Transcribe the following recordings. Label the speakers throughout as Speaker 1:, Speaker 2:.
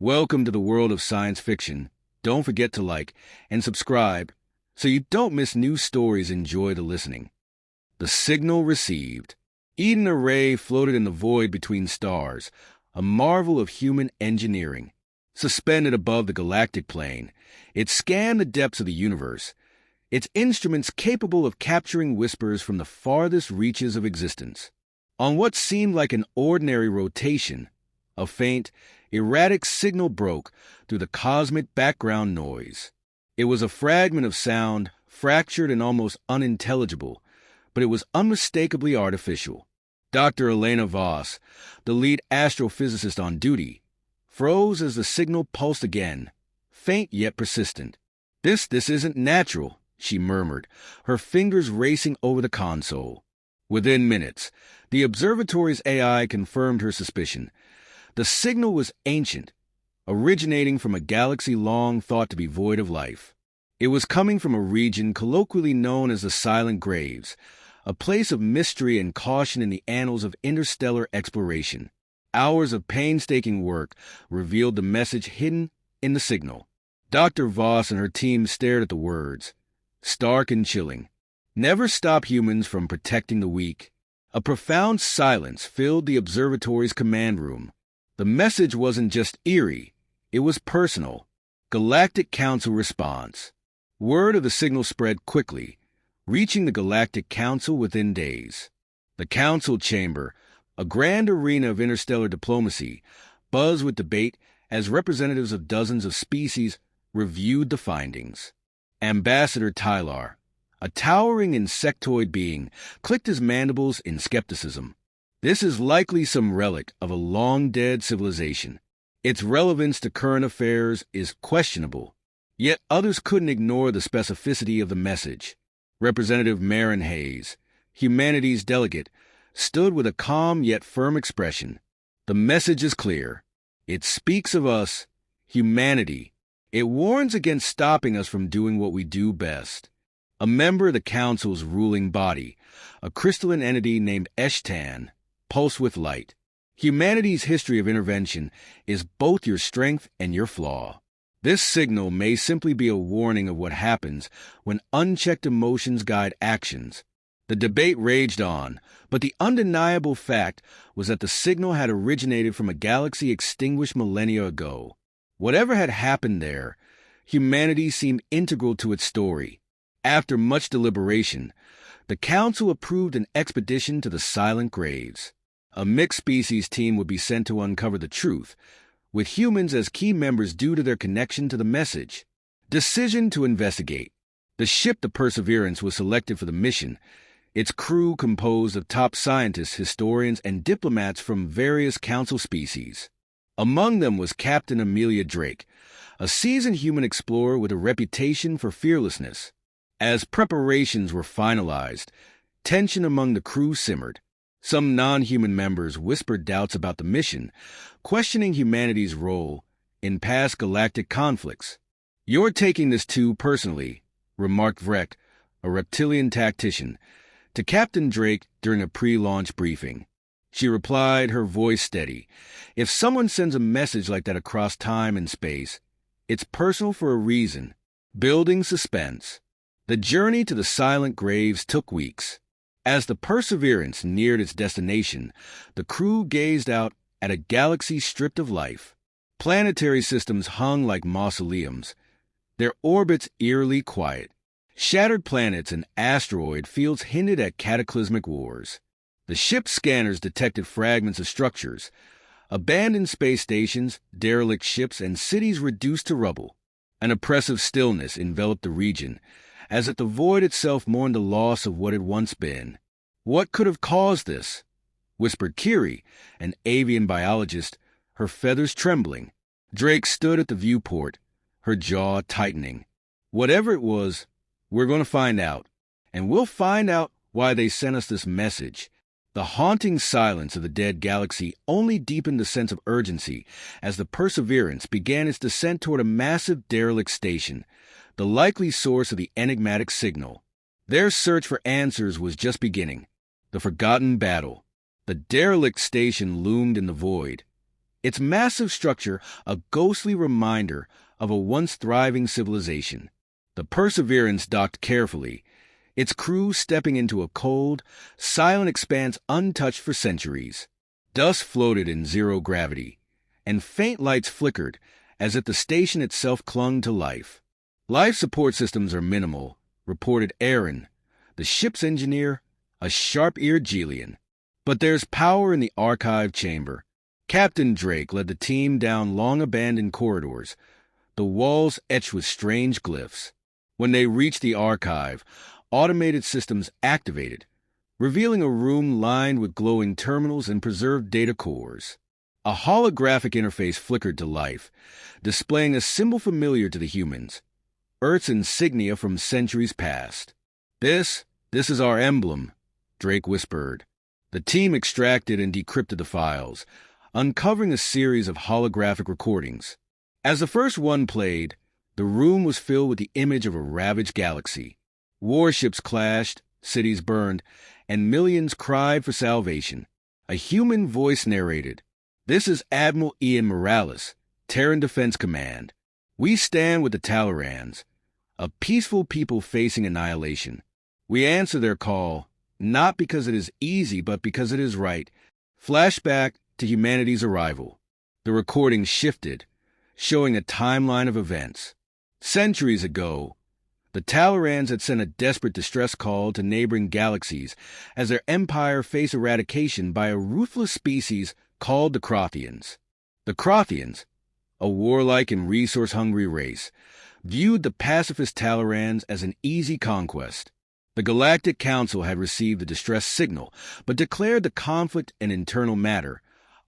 Speaker 1: Welcome to the world of science fiction. Don't forget to like and subscribe so you don't miss new stories. Enjoy the listening. The signal received. Eden Array floated in the void between stars, a marvel of human engineering. Suspended above the galactic plane, it scanned the depths of the universe, its instruments capable of capturing whispers from the farthest reaches of existence. On what seemed like an ordinary rotation, a faint, erratic signal broke through the cosmic background noise. It was a fragment of sound, fractured and almost unintelligible, but it was unmistakably artificial. Dr. Elena Voss, the lead astrophysicist on duty, froze as the signal pulsed again, faint yet persistent. This isn't natural," she murmured, her fingers racing over the console. Within minutes, the observatory's AI confirmed her suspicion. The signal was ancient, originating from a galaxy long thought to be void of life. It was coming from a region colloquially known as the Silent Graves, a place of mystery and caution in the annals of interstellar exploration. Hours of painstaking work revealed the message hidden in the signal. Dr. Voss and her team stared at the words, stark and chilling. Never stop humans from protecting the weak. A profound silence filled the observatory's command room. The message wasn't just eerie, it was personal. Galactic Council response. Word of the signal spread quickly, reaching the Galactic Council within days. The Council chamber, a grand arena of interstellar diplomacy, buzzed with debate as representatives of dozens of species reviewed the findings. Ambassador Tylar, a towering insectoid being, clicked his mandibles in skepticism. This is likely some relic of a long-dead civilization. Its relevance to current affairs is questionable. Yet others couldn't ignore the specificity of the message. Representative Marin Hayes, humanity's delegate, stood with a calm yet firm expression. The message is clear. It speaks of us, humanity. It warns against stopping us from doing what we do best. A member of the Council's ruling body, a crystalline entity named Eshtan, pulsed with light. Humanity's history of intervention is both your strength and your flaw. This signal may simply be a warning of what happens when unchecked emotions guide actions. The debate raged on, but the undeniable fact was that the signal had originated from a galaxy extinguished millennia ago. Whatever had happened there, humanity seemed integral to its story. After much deliberation, the Council approved an expedition to the Silent Graves. A mixed-species team would be sent to uncover the truth, with humans as key members due to their connection to the message. Decision to investigate. The ship the Perseverance was selected for the mission, its crew composed of top scientists, historians, and diplomats from various Council species. Among them was Captain Amelia Drake, a seasoned human explorer with a reputation for fearlessness. As preparations were finalized, tension among the crew simmered. Some non-human members whispered doubts about the mission, questioning humanity's role in past galactic conflicts. "You're taking this too personally," remarked Vrek, a reptilian tactician, to Captain Drake during a pre-launch briefing. She replied, her voice steady. "If someone sends a message like that across time and space, it's personal for a reason." Building suspense. The journey to the Silent Graves took weeks. As the Perseverance neared its destination, the crew gazed out at a galaxy stripped of life. Planetary systems hung like mausoleums, their orbits eerily quiet. Shattered planets and asteroid fields hinted at cataclysmic wars. The ship's scanners detected fragments of structures, abandoned space stations, derelict ships, and cities reduced to rubble. An oppressive stillness enveloped the region, as if the void itself mourned the loss of what had once been. "What could have caused this?" whispered Kiri, an avian biologist, her feathers trembling. Drake stood at the viewport, her jaw tightening. "Whatever it was, we're going to find out. And we'll find out why they sent us this message." The haunting silence of the dead galaxy only deepened the sense of urgency as the Perseverance began its descent toward a massive derelict station, the likely source of the enigmatic signal. Their search for answers was just beginning. The forgotten battle. The derelict station loomed in the void, its massive structure a ghostly reminder of a once thriving civilization. The Perseverance docked carefully, its crew stepping into a cold, silent expanse untouched for centuries. Dust floated in zero gravity, and faint lights flickered as if the station itself clung to life. Life support systems are minimal, reported Aaron, the ship's engineer, a sharp-eared Gelian. But there's power in the archive chamber. Captain Drake led the team down long-abandoned corridors, the walls etched with strange glyphs. When they reached the archive, automated systems activated, revealing a room lined with glowing terminals and preserved data cores. A holographic interface flickered to life, displaying a symbol familiar to the humans, Earth's insignia from centuries past. This is our emblem," Drake whispered. The team extracted and decrypted the files, uncovering a series of holographic recordings. As the first one played, the room was filled with the image of a ravaged galaxy. Warships clashed, cities burned, and millions cried for salvation. A human voice narrated, "This is Admiral Ian Morales, Terran Defense Command. We stand with the Talorans, a peaceful people facing annihilation. We answer their call, not because it is easy, but because it is right." Flashback to humanity's arrival. The recording shifted, showing a timeline of events. Centuries ago, the Talorans had sent a desperate distress call to neighboring galaxies as their empire faced eradication by a ruthless species called the Crothians. The Crothians, a warlike and resource-hungry race, viewed the pacifist Talorans as an easy conquest. The Galactic Council had received the distress signal, but declared the conflict an internal matter,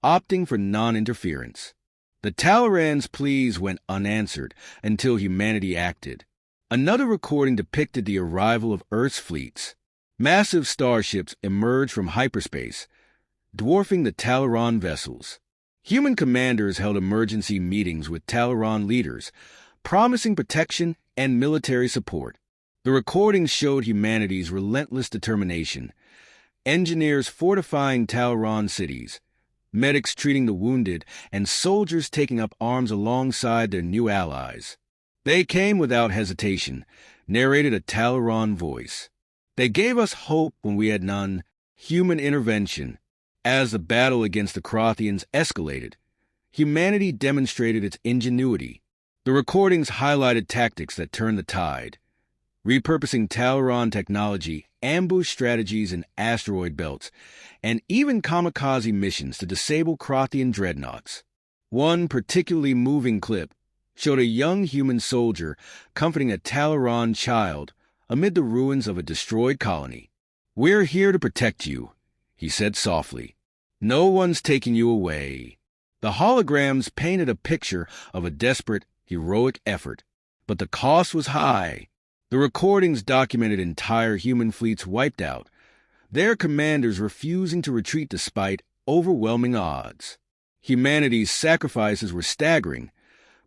Speaker 1: opting for non-interference. The Talorans' pleas went unanswered until humanity acted. Another recording depicted the arrival of Earth's fleets. Massive starships emerged from hyperspace, dwarfing the Taloran vessels. Human commanders held emergency meetings with Taloran leaders, promising protection and military support. The recordings showed humanity's relentless determination, engineers fortifying Taloran cities, medics treating the wounded, and soldiers taking up arms alongside their new allies. "They came without hesitation," narrated a Taloran voice. "They gave us hope when we had none." Human intervention. As the battle against the Crothians escalated, humanity demonstrated its ingenuity. The recordings highlighted tactics that turned the tide, repurposing Taloran technology, ambush strategies in asteroid belts, and even kamikaze missions to disable Crothian dreadnoughts. One particularly moving clip showed a young human soldier comforting a Taloran child amid the ruins of a destroyed colony. "We're here to protect you," he said softly. "No one's taking you away." The holograms painted a picture of a desperate, heroic effort, but the cost was high. The recordings documented entire human fleets wiped out, their commanders refusing to retreat despite overwhelming odds. Humanity's sacrifices were staggering,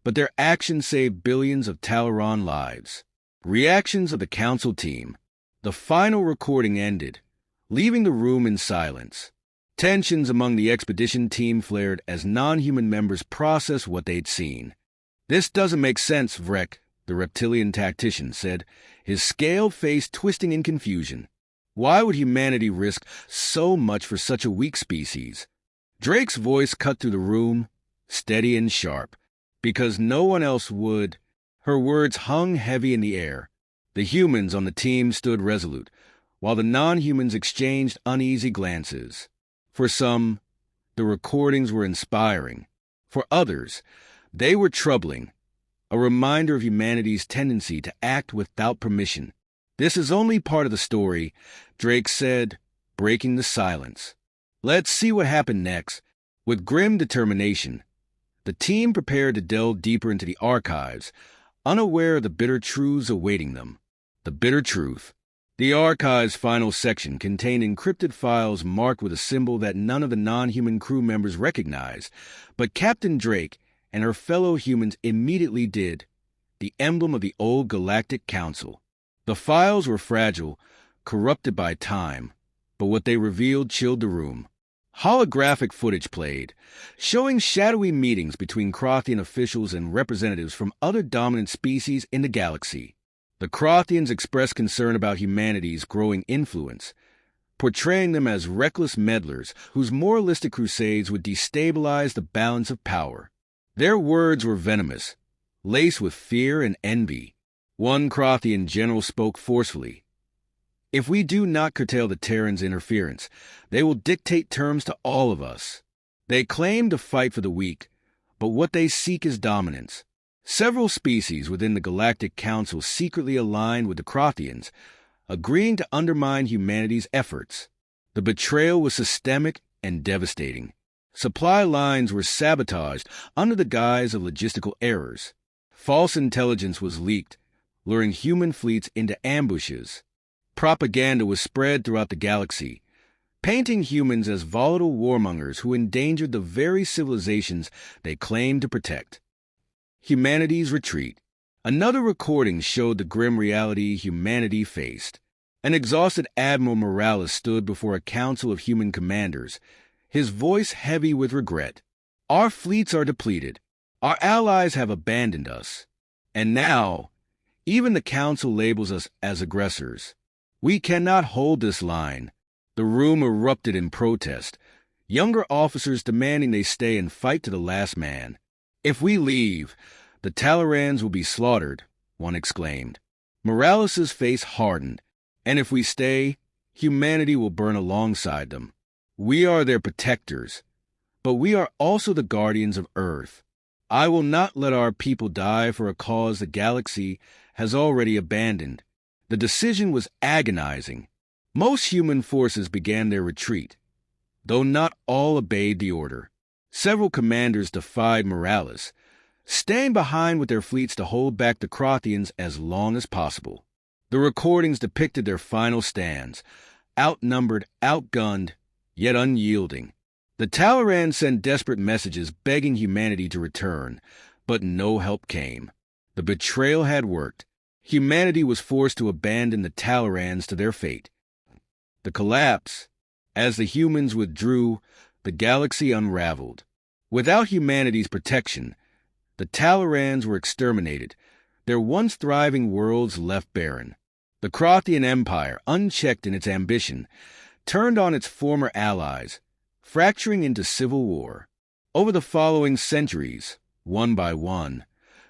Speaker 1: but their actions saved billions of Taloran lives. Reactions of the council team. The final recording ended, leaving the room in silence. Tensions among the expedition team flared as non-human members processed what they'd seen. "This doesn't make sense, Vrek," the reptilian tactician said, his scaled face twisting in confusion. "Why would humanity risk so much for such a weak species?" Drake's voice cut through the room, steady and sharp. "Because no one else would." Her words hung heavy in the air. The humans on the team stood resolute, while the non-humans exchanged uneasy glances. For some, the recordings were inspiring. For others, they were troubling, a reminder of humanity's tendency to act without permission. "This is only part of the story," Drake said, breaking the silence. "Let's see what happened next." With grim determination, the team prepared to delve deeper into the archives, unaware of the bitter truths awaiting them. The bitter truth. The archive's final section contained encrypted files marked with a symbol that none of the non-human crew members recognized, but Captain Drake and her fellow humans immediately did, the emblem of the old Galactic Council. The files were fragile, corrupted by time, but what they revealed chilled the room. Holographic footage played, showing shadowy meetings between Crothian officials and representatives from other dominant species in the galaxy. The Crothians expressed concern about humanity's growing influence, portraying them as reckless meddlers whose moralistic crusades would destabilize the balance of power. Their words were venomous, laced with fear and envy. One Crothian general spoke forcefully. "If we do not curtail the Terrans' interference, they will dictate terms to all of us. They claim to fight for the weak, but what they seek is dominance." Several species within the Galactic Council secretly aligned with the Crothians, agreeing to undermine humanity's efforts. The betrayal was systemic and devastating. Supply lines were sabotaged under the guise of logistical errors. False intelligence was leaked, luring human fleets into ambushes. Propaganda was spread throughout the galaxy, painting humans as volatile warmongers who endangered the very civilizations they claimed to protect. Humanity's retreat. Another recording showed the grim reality humanity faced. An exhausted Admiral Morales stood before a council of human commanders, his voice heavy with regret. "Our fleets are depleted. Our allies have abandoned us. And now, even the council labels us as aggressors. We cannot hold this line." The room erupted in protest, younger officers demanding they stay and fight to the last man. "If we leave, the Tallarans will be slaughtered," one exclaimed. Morales' face hardened. "And if we stay, humanity will burn alongside them. We are their protectors, but we are also the guardians of Earth. I will not let our people die for a cause the galaxy has already abandoned." The decision was agonizing. Most human forces began their retreat, though not all obeyed the order. Several commanders defied Morales, staying behind with their fleets to hold back the Crothians as long as possible. The recordings depicted their final stands, outnumbered, outgunned, yet unyielding. The Tallarans sent desperate messages begging humanity to return, but no help came. The betrayal had worked. Humanity was forced to abandon the Tallarans to their fate. The collapse. As the humans withdrew, the galaxy unraveled. Without humanity's protection, the Tallarans were exterminated, their once thriving worlds left barren. The Crothian Empire, unchecked in its ambition, turned on its former allies, fracturing into civil war. Over the following centuries, one by one,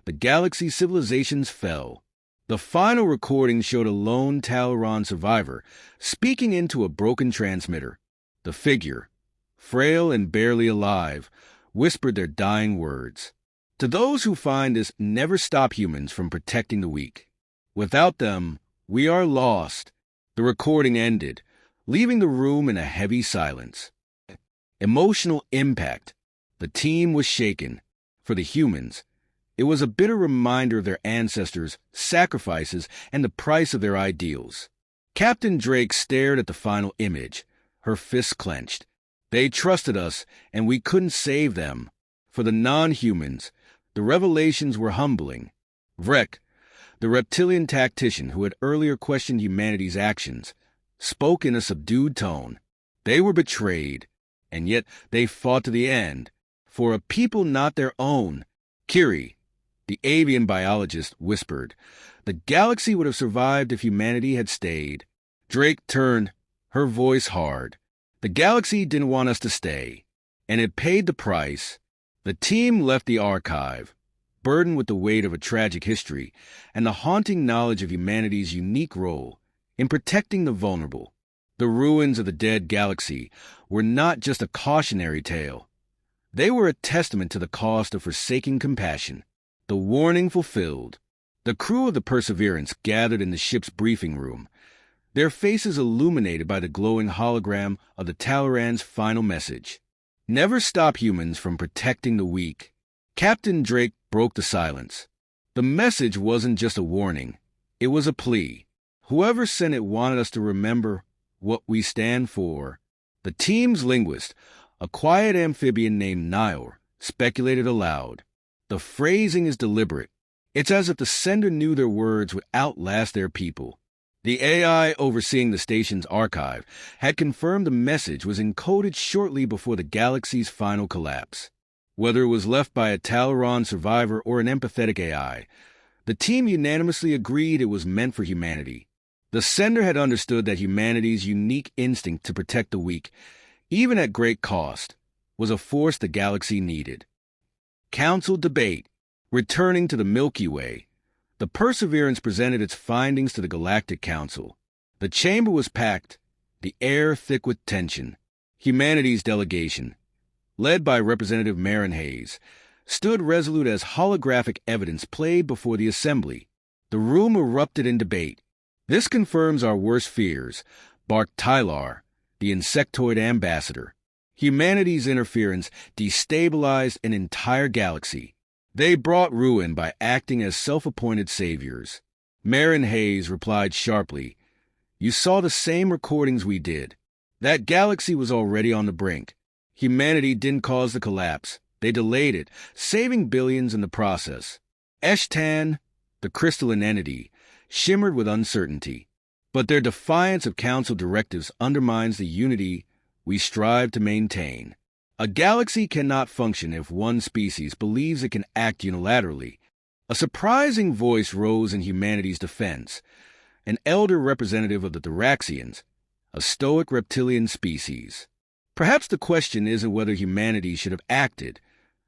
Speaker 1: the galaxy's civilizations fell. The final recording showed a lone Talaran survivor speaking into a broken transmitter. The figure, frail and barely alive, whispered their dying words. "To those who find this, never stop humans from protecting the weak. Without them, we are lost." The recording ended, leaving the room in a heavy silence. Emotional impact. The team was shaken. For the humans, it was a bitter reminder of their ancestors' sacrifices and the price of their ideals. Captain Drake stared at the final image, her fists clenched. They trusted us, and we couldn't save them. For the non-humans, the revelations were humbling. Vrek, the reptilian tactician who had earlier questioned humanity's actions, spoke in a subdued tone. They were betrayed, and yet they fought to the end, for a people not their own. Kiri, the avian biologist, whispered, "The galaxy would have survived if humanity had stayed." Drake turned, her voice hard. "The galaxy didn't want us to stay, and it paid the price." The team left the archive, burdened with the weight of a tragic history and the haunting knowledge of humanity's unique role in protecting the vulnerable. The ruins of the dead galaxy were not just a cautionary tale. They were a testament to the cost of forsaking compassion. The warning fulfilled. The crew of the Perseverance gathered in the ship's briefing room, their faces illuminated by the glowing hologram of the Tallarans' final message. "Never stop humans from protecting the weak." Captain Drake broke the silence. The message wasn't just a warning. It was a plea. Whoever sent it wanted us to remember what we stand for. The team's linguist, a quiet amphibian named Niall, speculated aloud. "The phrasing is deliberate. It's as if the sender knew their words would outlast their people. The AI overseeing the station's archive had confirmed the message was encoded shortly before the galaxy's final collapse. Whether it was left by a Talaron survivor or an empathetic AI, the team unanimously agreed it was meant for humanity. The sender had understood that humanity's unique instinct to protect the weak, even at great cost, was a force the galaxy needed. Council debate. Returning to the Milky Way, the Perseverance presented its findings to the Galactic Council. The chamber was packed, the air thick with tension. Humanity's delegation, led by Representative Marin Hayes, stood resolute as holographic evidence played before the assembly. The room erupted in debate. This confirms our worst fears, barked Tylar, the insectoid ambassador. Humanity's interference destabilized an entire galaxy. They brought ruin by acting as self-appointed saviors. Marin Hayes replied sharply, "You saw the same recordings we did. That galaxy was already on the brink. Humanity didn't cause the collapse. They delayed it, saving billions in the process." Eshtan, the crystalline entity, shimmered with uncertainty. But their defiance of council directives undermines the unity we strive to maintain. A galaxy cannot function if one species believes it can act unilaterally. A surprising voice rose in humanity's defense. An elder representative of the Thoraxians, a stoic reptilian species. Perhaps the question isn't whether humanity should have acted,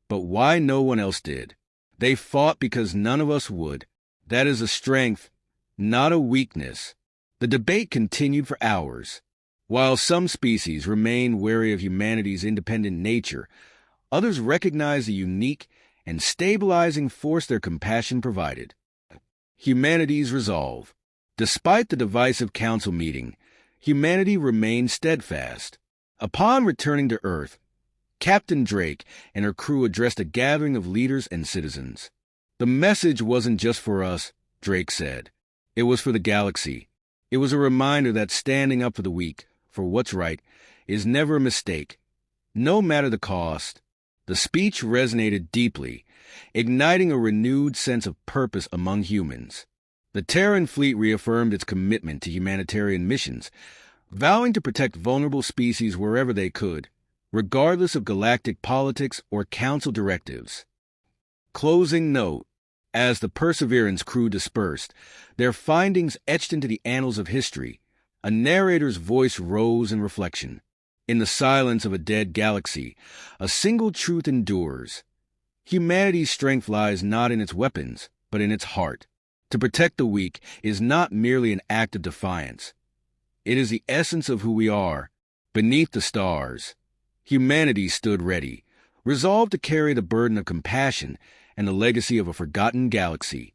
Speaker 1: but why no one else did. They fought because none of us would. That is a strength, not a weakness. The debate continued for hours. While some species remained wary of humanity's independent nature, others recognized the unique and stabilizing force their compassion provided. Humanity's resolve. Despite the divisive council meeting, humanity remained steadfast. Upon returning to Earth, Captain Drake and her crew addressed a gathering of leaders and citizens. "The message wasn't just for us," Drake said. "It was for the galaxy. It was a reminder that standing up for the weak, for what's right, is never a mistake, no matter the cost." The speech resonated deeply, igniting a renewed sense of purpose among humans. The Terran fleet reaffirmed its commitment to humanitarian missions, vowing to protect vulnerable species wherever they could, regardless of galactic politics or council directives. Closing note. As the Perseverance crew dispersed, their findings etched into the annals of history, a narrator's voice rose in reflection. In the silence of a dead galaxy, a single truth endures. Humanity's strength lies not in its weapons, but in its heart. To protect the weak is not merely an act of defiance. It is the essence of who we are. Beneath the stars, humanity stood ready, resolved to carry the burden of compassion and the legacy of a forgotten galaxy.